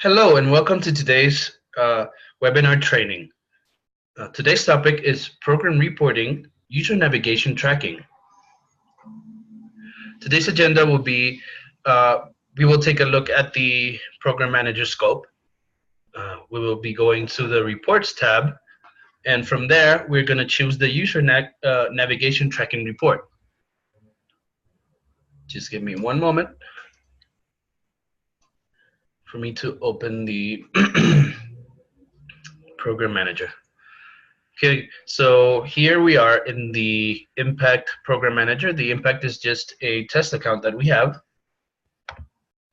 Hello and welcome to today's webinar training. Today's topic is program reporting, user navigation tracking. Today's agenda will be, we will take a look at the program manager scope. We will be going to the reports tab, and from there we're going to choose the user navigation tracking report. Just give me one moment for me to open the program manager. Okay, so here we are in the Impact Program Manager. The Impact is just a test account that we have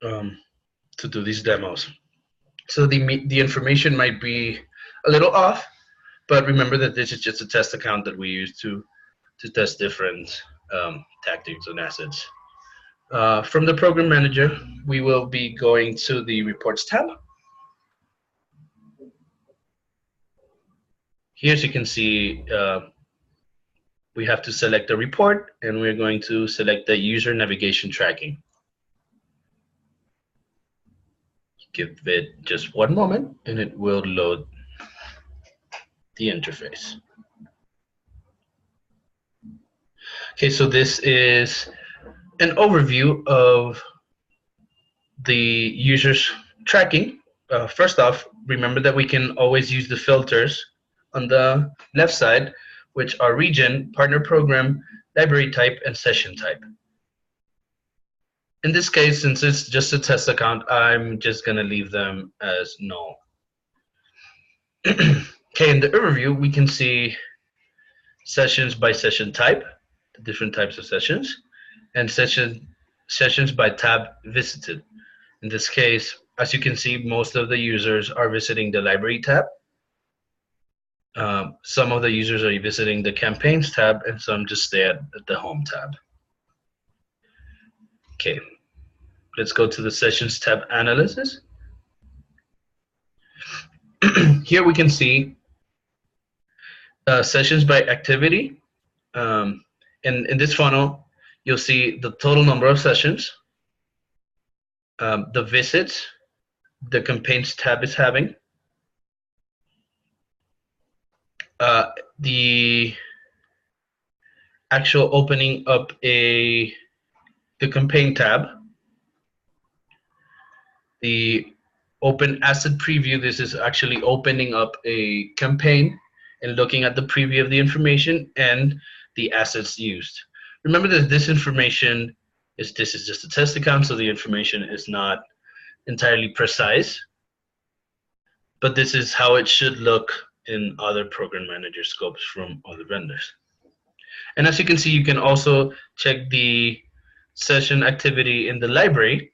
to do these demos. So the information might be a little off, but remember that this is just a test account that we use to test different tactics and assets. From the Program Manager, we will be going to the Reports tab. Here, as you can see, we have to select a report, and we're going to select the user navigation tracking. Give it just one moment, and it will load the interface. Okay, so this is an overview of the user's tracking. First off, remember that we can always use the filters on the left side, which are region, partner program, library type, and session type. In this case, since it's just a test account, I'm just going to leave them as null. Okay, in the overview, we can see sessions by session type, the different types of sessions, and sessions by tab visited. In this case, as you can see, most of the users are visiting the library tab. Some of the users are visiting the campaigns tab, and some just stay at the home tab. Okay, let's go to the sessions tab analysis. Here we can see sessions by activity. In this funnel, you'll see the total number of sessions, the visits the campaigns tab is having, the actual opening up the campaign tab, the open asset preview. This is actually opening up a campaign and looking at the preview of the information and the assets used. Remember that this information is just a test account, so the information is not entirely precise, but this is how it should look in other program manager scopes from other vendors. And as you can see, you can also check the session activity in the library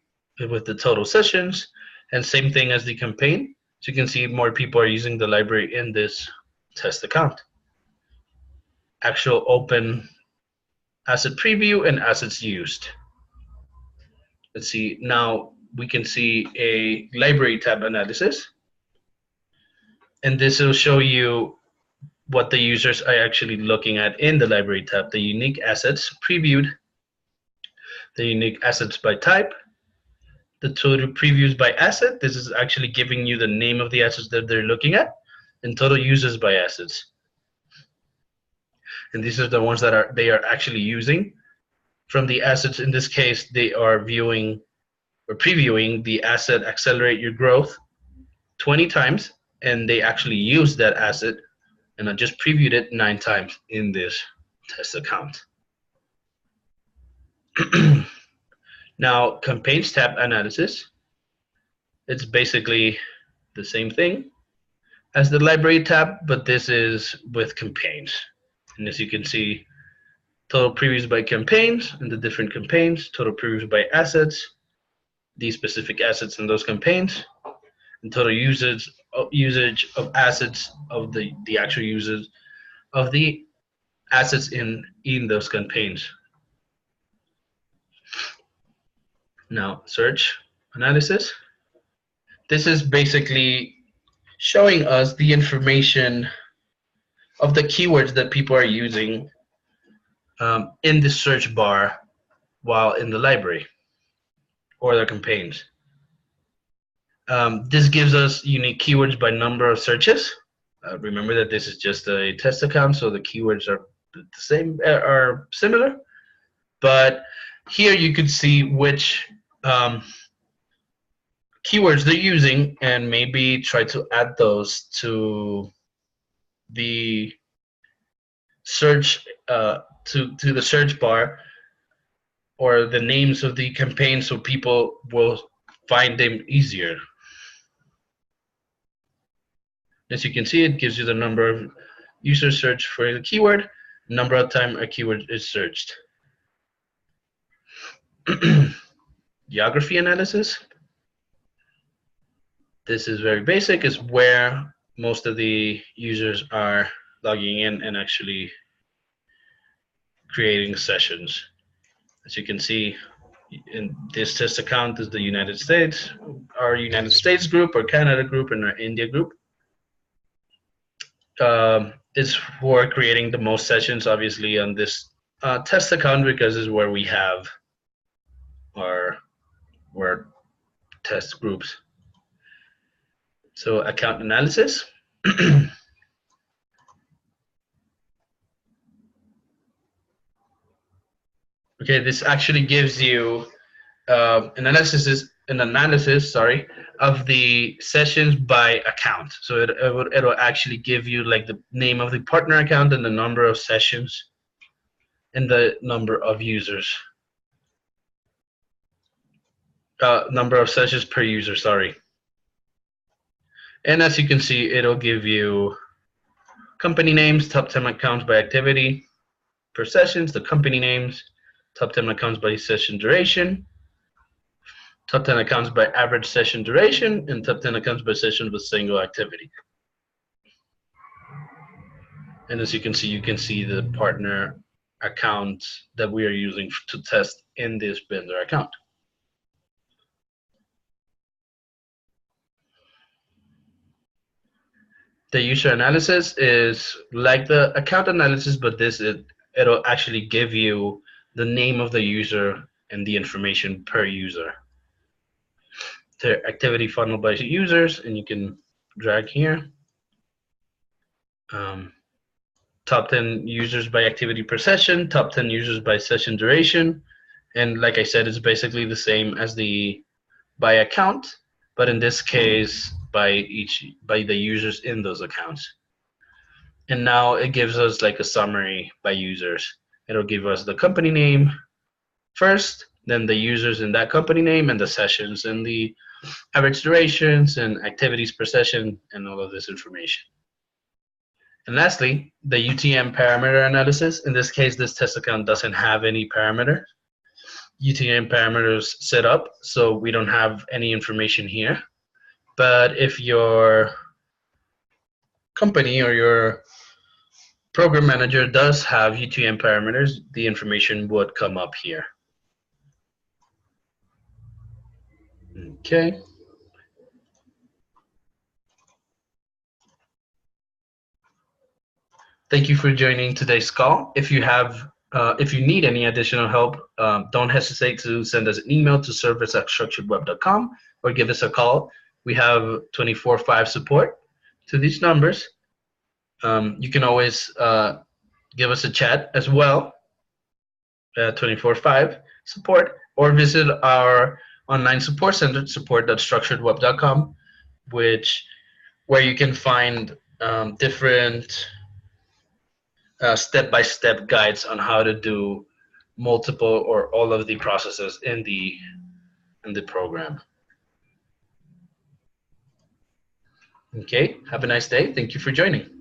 with the total sessions, and same thing as the campaign. So you can see more people are using the library in this test account. Actual open asset preview and assets used. Let's see, now we can see a library tab analysis. And this will show you what the users are actually looking at in the library tab. The unique assets previewed, the unique assets by type, the total previews by asset. This is actually giving you the name of the assets that they're looking at, and total users by assets. And these are the ones that they are actually using. From the assets, in this case, they are viewing or previewing the asset Accelerate Your Growth 20 times, and they actually use that asset, and I just previewed it 9 times in this test account. Now, campaigns tab analysis, it's basically the same thing as the library tab, but this is with campaigns. And as you can see, total previews by campaigns and the different campaigns, total previews by assets, these specific assets in those campaigns, and total usage of assets of the actual users of the assets in those campaigns. Now, search analysis. This is basically showing us the information of the keywords that people are using in the search bar while in the library or their campaigns. This gives us unique keywords by number of searches. Remember that this is just a test account, so the keywords are the same, are similar. But here you could see which keywords they're using and maybe try to add those to the search to the search bar or the names of the campaign, so people will find them easier. As you can see, it gives you the number of users searched for the keyword, number of time a keyword is searched. Geography analysis. This is very basic. It's where most of the users are logging in and actually creating sessions. As you can see, in this test account is the United States, our United States group, our Canada group, and our India group. Is for creating the most sessions, obviously, on this test account, because is where we have our test groups. So account analysis. Okay, this actually gives you an analysis, sorry, of the sessions by account. So it'll actually give you like the name of the partner account and the number of sessions and the number of users. Number of sessions per user, sorry. And as you can see, it'll give you company names, top 10 accounts by activity per sessions, the company names, top 10 accounts by session duration, top 10 accounts by average session duration, and top 10 accounts by session with single activity. And as you can see the partner accounts that we are using to test in this vendor account. The user analysis is like the account analysis, but it'll actually give you the name of the user and the information per user. The activity funnel by users, and you can drag here. Top 10 users by activity per session, top 10 users by session duration, and like I said, it's basically the same as the by account, but in this case by the users in those accounts. And now it gives us like a summary by users. It'll give us the company name first, then the users in that company name, and the sessions and the average durations and activities per session and all of this information. And lastly, the UTM parameter analysis. In this case, this test account doesn't have any parameter. UTM parameters set up, so we don't have any information here. But if your company or your program manager does have UTM parameters, the information would come up here. Okay. Thank you for joining today's call. If you need any additional help, don't hesitate to send us an email to service@structuredweb.com or give us a call. We have 24/5 support to these numbers. You can always give us a chat as well, 24/5 support, or visit our online support center, support.structuredweb.com, where you can find different step-by-step guides on how to do multiple or all of the processes in the program. Okay, have a nice day. Thank you for joining.